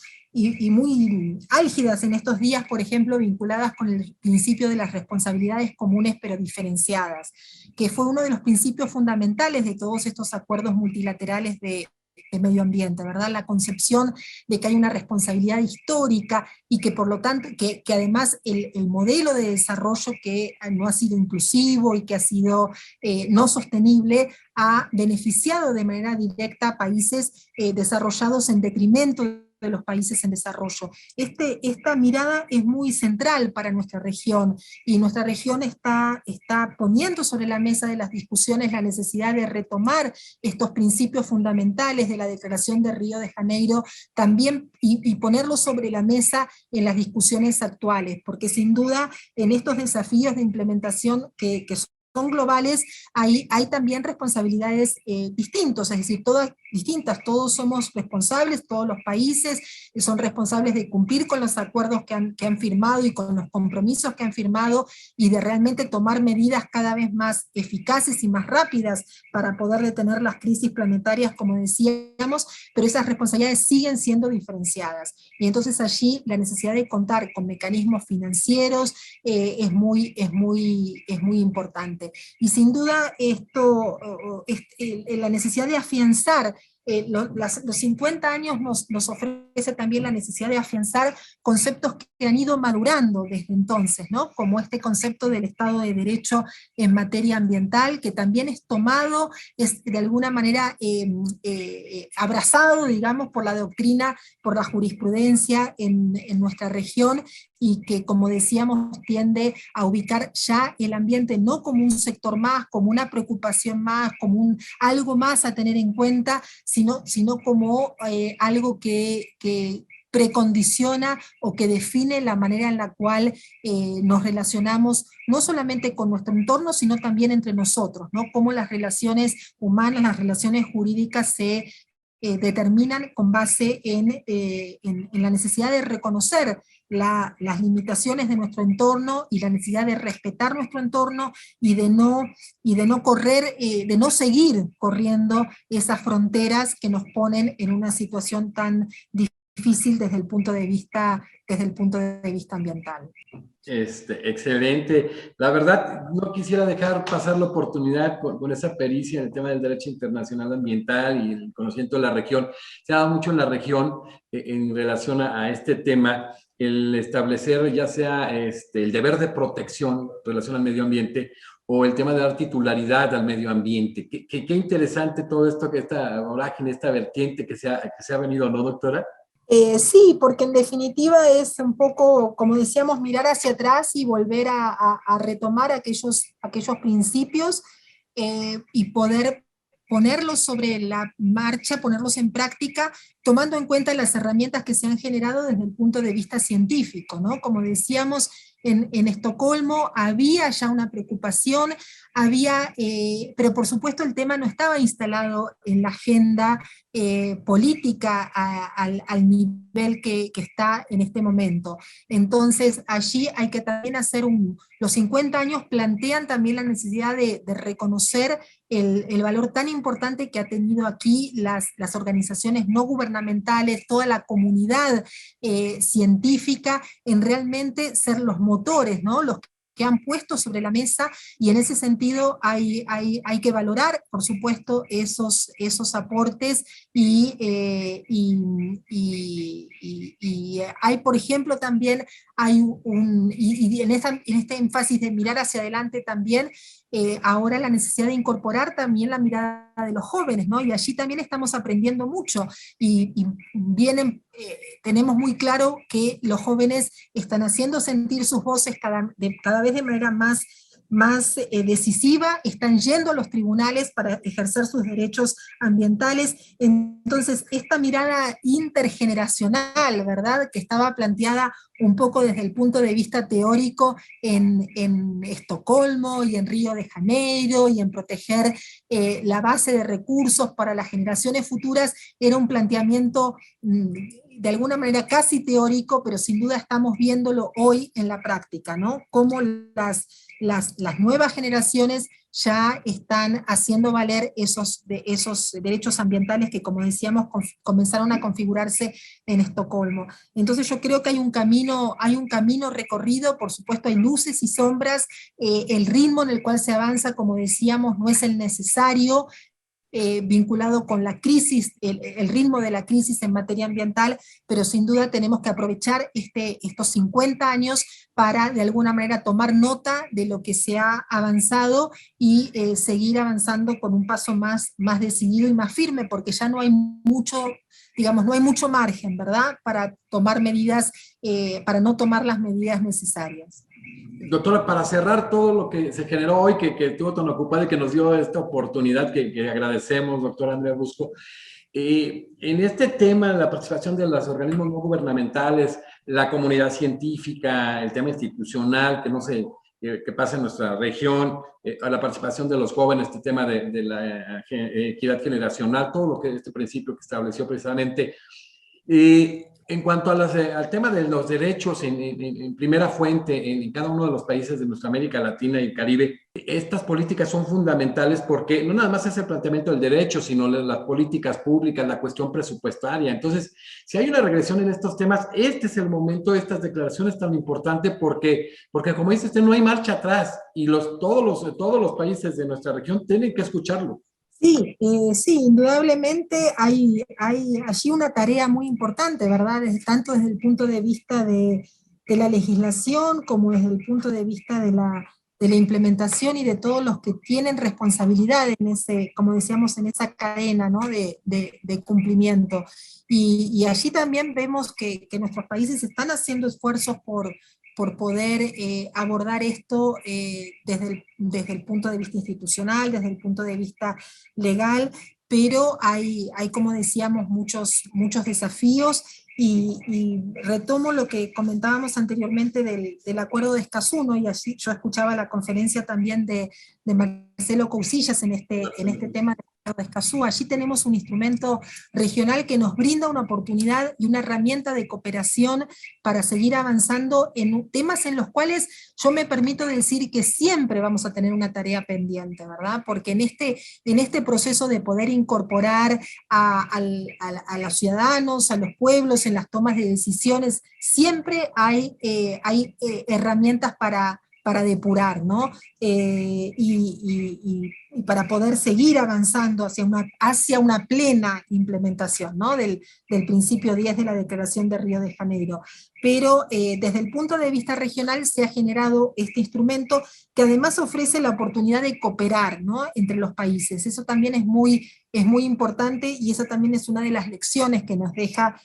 álgidas en estos días, por ejemplo, vinculadas con el principio de las responsabilidades comunes pero diferenciadas, que fue uno de los principios fundamentales de todos estos acuerdos multilaterales de medio ambiente, ¿verdad? La concepción de que hay una responsabilidad histórica y que por lo tanto, que además el modelo de desarrollo que no ha sido inclusivo y que ha sido no sostenible, ha beneficiado de manera directa a países desarrollados en detrimento de los países en desarrollo. Esta mirada es muy central para nuestra región, y nuestra región está poniendo sobre la mesa de las discusiones la necesidad de retomar estos principios fundamentales de la Declaración de Río de Janeiro también, y ponerlos sobre la mesa en las discusiones actuales, porque sin duda en estos desafíos de implementación que son globales, hay también responsabilidades distintas, es decir, todas distintas, todos somos responsables, todos los países son responsables de cumplir con los acuerdos que han firmado y con los compromisos que han firmado, y de realmente tomar medidas cada vez más eficaces y más rápidas para poder detener las crisis planetarias, como decíamos, pero esas responsabilidades siguen siendo diferenciadas, y entonces allí la necesidad de contar con mecanismos financieros es muy importante. Y sin duda la necesidad de afianzar los 50 años nos ofrece también la necesidad de afianzar conceptos que han ido madurando desde entonces, ¿no? Como este concepto del Estado de Derecho en materia ambiental, que también es tomado, es de alguna manera abrazado, digamos, por la doctrina, por la jurisprudencia en nuestra región, y que, como decíamos, tiende a ubicar ya el ambiente no como un sector más, como una preocupación más, como algo más a tener en cuenta, sino como algo que precondiciona o que define la manera en la cual nos relacionamos, no solamente con nuestro entorno, sino también entre nosotros, ¿no? Cómo las relaciones humanas, las relaciones jurídicas se determinan con base en la necesidad de reconocer las limitaciones de nuestro entorno y la necesidad de respetar nuestro entorno, y de no correr, de no seguir corriendo esas fronteras que nos ponen en una situación tan difícil desde el punto de vista ambiental. Excelente. La verdad, no quisiera dejar pasar la oportunidad con esa pericia en el tema del derecho internacional ambiental y el conocimiento de la región. Se ha dado mucho en la región en relación a este tema, el establecer ya sea el deber de protección en relación al medio ambiente, o el tema de dar titularidad al medio ambiente. Qué interesante todo esto, esta vorágine, esta vertiente que se ha venido, ¿no, doctora? Sí, porque en definitiva es un poco, como decíamos, mirar hacia atrás y volver a retomar aquellos principios y poder ponerlos sobre la marcha, ponerlos en práctica, tomando en cuenta las herramientas que se han generado desde el punto de vista científico, ¿no? Como decíamos, en Estocolmo había ya una preocupación, pero por supuesto el tema no estaba instalado en la agenda política al nivel que está en este momento. Entonces allí hay que también hacer los 50 años plantean también la necesidad de reconocer el valor tan importante que ha tenido aquí las organizaciones no gubernamentales, toda la comunidad científica, en realmente ser los motores, ¿no? Los que han puesto sobre la mesa, y en ese sentido hay que valorar, por supuesto, esos aportes, y hay, por ejemplo, también y en este énfasis de mirar hacia adelante también, ahora la necesidad de incorporar también la mirada de los jóvenes, ¿no? Y allí también estamos aprendiendo mucho, y tenemos muy claro que los jóvenes están haciendo sentir sus voces cada vez de manera más decisiva, están yendo a los tribunales para ejercer sus derechos ambientales. Entonces, esta mirada intergeneracional, ¿verdad?, que estaba planteada un poco desde el punto de vista teórico en Estocolmo y en Río de Janeiro, y en proteger la base de recursos para las generaciones futuras, era un planteamiento de alguna manera casi teórico, pero sin duda estamos viéndolo hoy en la práctica, ¿no? Cómo las nuevas generaciones ya están haciendo valer esos derechos ambientales que, como decíamos, comenzaron a configurarse en Estocolmo. Entonces yo creo que hay un camino recorrido, por supuesto hay luces y sombras, el ritmo en el cual se avanza, como decíamos, no es el necesario, vinculado con la crisis, el ritmo de la crisis en materia ambiental, pero sin duda tenemos que aprovechar estos 50 años para de alguna manera tomar nota de lo que se ha avanzado y seguir avanzando con un paso más decidido y más firme, porque ya no hay mucho, digamos, no hay mucho margen, ¿verdad?, para tomar medidas, para no tomar las medidas necesarias. Doctora, para cerrar todo lo que se generó hoy, que estuvo tan ocupado y que nos dio esta oportunidad que agradecemos, doctora Andrea Brusco, en este tema, la participación de los organismos no gubernamentales, la comunidad científica, el tema institucional, que no sé qué pasa en nuestra región, a la participación de los jóvenes, este tema de la equidad generacional, todo lo que este principio que estableció precisamente. En cuanto a al tema de los derechos en primera fuente en cada uno de los países de nuestra América Latina y el Caribe, estas políticas son fundamentales porque no nada más es el planteamiento del derecho, sino las políticas públicas, la cuestión presupuestaria. Entonces, si hay una regresión en estos temas, este es el momento de estas declaraciones tan importantes porque como dice usted, no hay marcha atrás y todos los países de nuestra región tienen que escucharlo. Sí, sí, indudablemente hay allí una tarea muy importante, ¿verdad? Tanto desde el punto de vista de la legislación como desde el punto de vista de la implementación y de todos los que tienen responsabilidad en ese, como decíamos, en esa cadena, ¿no?, de cumplimiento. Y allí también vemos que nuestros países están haciendo esfuerzos por poder abordar esto desde el punto de vista institucional, desde el punto de vista legal, pero hay como decíamos, muchos desafíos, y retomo lo que comentábamos anteriormente del acuerdo de Escazú, ¿no? Y así yo escuchaba la conferencia también de Marcelo Cousillas en este tema del acuerdo de Escazú. Allí tenemos un instrumento regional que nos brinda una oportunidad y una herramienta de cooperación para seguir avanzando en temas en los cuales yo me permito decir que siempre vamos a tener una tarea pendiente, ¿verdad? Porque en este proceso de poder incorporar a los ciudadanos, a los pueblos en las tomas de decisiones, siempre hay herramientas para depurar, ¿no? Y para poder seguir avanzando hacia una plena implementación, ¿no?, del principio 10 de la Declaración de Río de Janeiro. Pero desde el punto de vista regional se ha generado este instrumento que además ofrece la oportunidad de cooperar, ¿no?, entre los países. Eso también es muy importante, y eso también es una de las lecciones que nos deja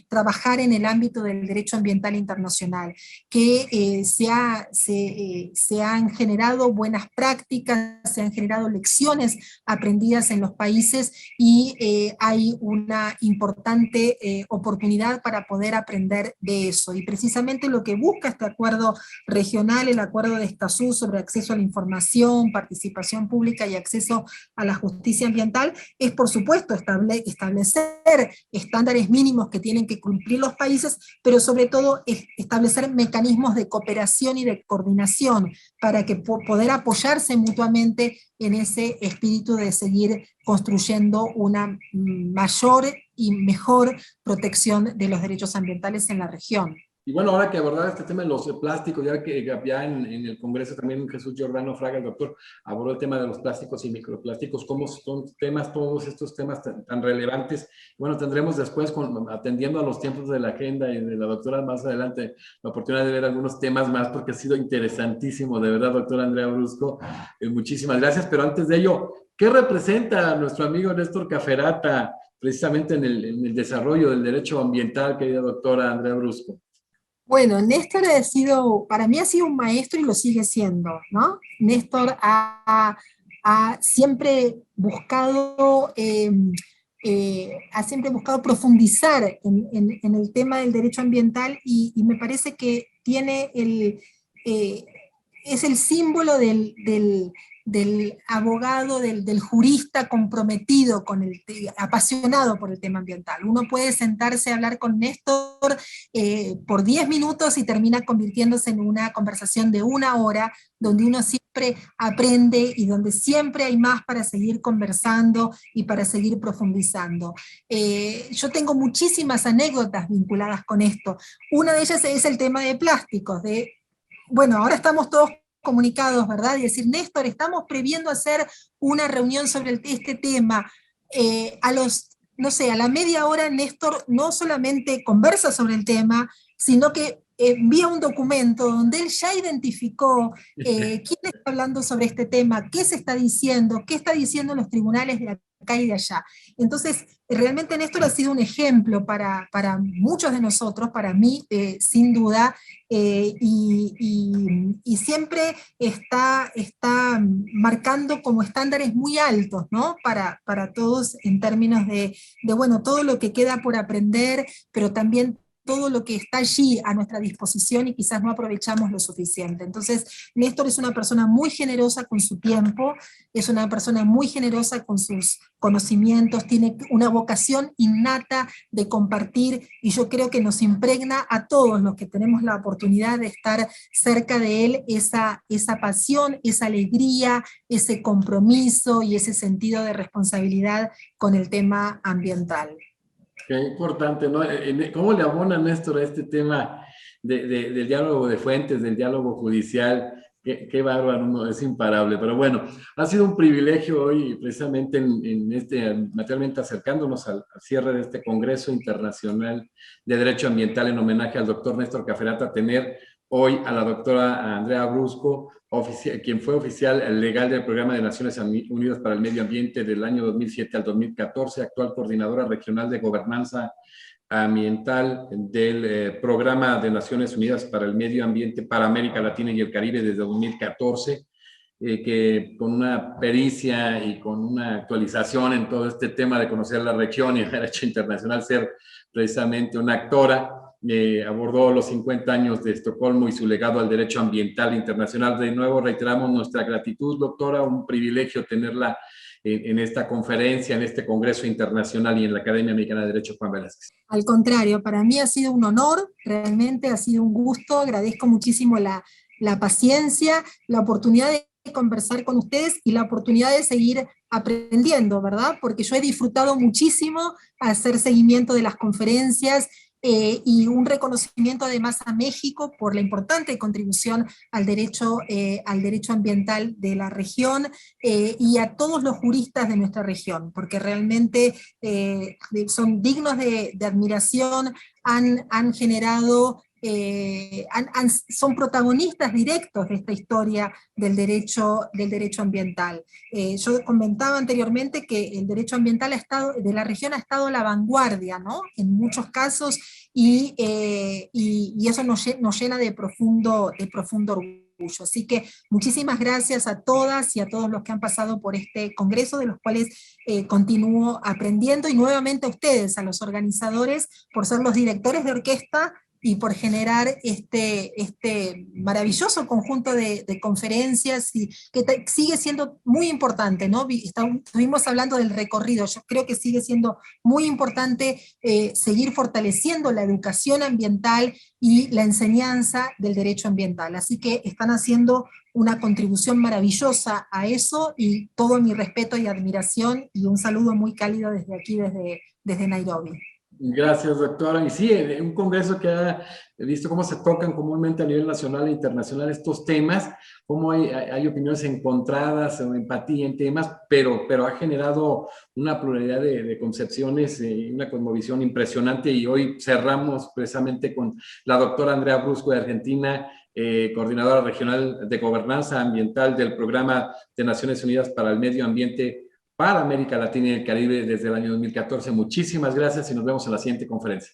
trabajar en el ámbito del derecho ambiental internacional, que se han generado buenas prácticas, se han generado lecciones aprendidas en los países, y hay una importante oportunidad para poder aprender de eso. Y precisamente lo que busca este acuerdo regional, el acuerdo de Escazú sobre acceso a la información, participación pública y acceso a la justicia ambiental, es por supuesto establecer estándares mínimos que tienen que cumplir los países, pero sobre todo establecer mecanismos de cooperación y de coordinación para que poder apoyarse mutuamente en ese espíritu de seguir construyendo una mayor y mejor protección de los derechos ambientales en la región. Y bueno, ahora que abordar este tema de los plásticos, ya que ya en el Congreso también Jesús Giordano Fraga, el doctor, abordó el tema de los plásticos y microplásticos, cómo son temas, todos estos temas tan relevantes. Bueno, tendremos después, atendiendo a los tiempos de la agenda y de la doctora más adelante, la oportunidad de ver algunos temas más, porque ha sido interesantísimo, de verdad, doctora Andrea Brusco. Muchísimas gracias, pero antes de ello, ¿qué representa nuestro amigo Néstor Caferata precisamente en el desarrollo del derecho ambiental, querida doctora Andrea Brusco? Bueno, Néstor para mí ha sido un maestro y lo sigue siendo, ¿no? Néstor ha siempre buscado ha siempre buscado profundizar en el tema del derecho ambiental y me parece que tiene es el símbolo del abogado, del jurista comprometido, apasionado por el tema ambiental. Uno puede sentarse a hablar con Néstor por 10 minutos y termina convirtiéndose en una conversación de 1 hora, donde uno siempre aprende y donde siempre hay más para seguir conversando y para seguir profundizando. Yo tengo muchísimas anécdotas vinculadas con esto. Una de ellas es el tema de plásticos, bueno, ahora estamos todos comunicados, ¿verdad? Y decir, Néstor, estamos previendo hacer una reunión sobre este tema. No sé, a la media hora Néstor no solamente conversa sobre el tema, sino que envía un documento donde él ya identificó quién está hablando sobre este tema, qué se está diciendo, qué está diciendo los tribunales de acá y de allá. Entonces, realmente Néstor ha sido un ejemplo para muchos de nosotros, para mí, sin duda, y siempre está marcando como estándares muy altos, ¿no? Para todos en términos bueno, todo lo que queda por aprender, pero también todo lo que está allí a nuestra disposición y quizás no aprovechamos lo suficiente. Entonces, Néstor es una persona muy generosa con su tiempo, es una persona muy generosa con sus conocimientos, tiene una vocación innata de compartir, y yo creo que nos impregna a todos los que tenemos la oportunidad de estar cerca de él esa pasión, esa alegría, ese compromiso y ese sentido de responsabilidad con el tema ambiental. Qué importante, ¿no? ¿Cómo le abona Néstor a este tema del diálogo de fuentes, del diálogo judicial? Qué bárbaro, ¿no? Es imparable. Pero bueno, ha sido un privilegio hoy, precisamente materialmente acercándonos al cierre de este Congreso Internacional de Derecho Ambiental en homenaje al doctor Néstor Caferata, tener hoy a la doctora Andrea Brusco, quien fue oficial legal del Programa de Naciones Unidas para el Medio Ambiente del año 2007 al 2014, actual coordinadora regional de gobernanza ambiental del Programa de Naciones Unidas para el Medio Ambiente para América Latina y el Caribe desde 2014, que con una pericia y con una actualización en todo este tema de conocer la región y el derecho internacional, ser precisamente una actora, abordó los 50 años de Estocolmo y su legado al derecho ambiental internacional. De nuevo reiteramos nuestra gratitud, doctora, un privilegio tenerla en esta conferencia, en este Congreso Internacional y en la Academia Mexicana de Derecho Juan Velázquez. Al contrario, para mí ha sido un honor, realmente ha sido un gusto, agradezco muchísimo la paciencia, la oportunidad de conversar con ustedes y la oportunidad de seguir aprendiendo, ¿verdad? Porque yo he disfrutado muchísimo hacer seguimiento de las conferencias, y un reconocimiento además a México por la importante contribución al derecho ambiental de la región, y a todos los juristas de nuestra región, porque realmente son dignos de admiración, han generado, son protagonistas directos de esta historia del derecho ambiental. Yo comentaba anteriormente que el derecho ambiental de la región ha estado a la vanguardia, ¿no? En muchos casos, y eso nos llena de profundo orgullo. Así que muchísimas gracias a todas y a todos los que han pasado por este congreso, de los cuales continúo aprendiendo, y nuevamente a ustedes, a los organizadores, por ser los directores de orquesta y por generar este maravilloso conjunto de conferencias, y que sigue siendo muy importante, ¿no? Estuvimos hablando del recorrido, yo creo que sigue siendo muy importante seguir fortaleciendo la educación ambiental y la enseñanza del derecho ambiental. Así que están haciendo una contribución maravillosa a eso, y todo mi respeto y admiración, y un saludo muy cálido desde aquí, desde Nairobi. Gracias, doctora. Y sí, un congreso que ha visto cómo se tocan comúnmente a nivel nacional e internacional estos temas, cómo hay opiniones encontradas o empatía en temas, pero ha generado una pluralidad de concepciones, una cosmovisión impresionante, y hoy cerramos precisamente con la doctora Andrea Brusco de Argentina, coordinadora regional de gobernanza ambiental del Programa de Naciones Unidas para el Medio Ambiente para América Latina y el Caribe desde el año 2014. Muchísimas gracias y nos vemos en la siguiente conferencia.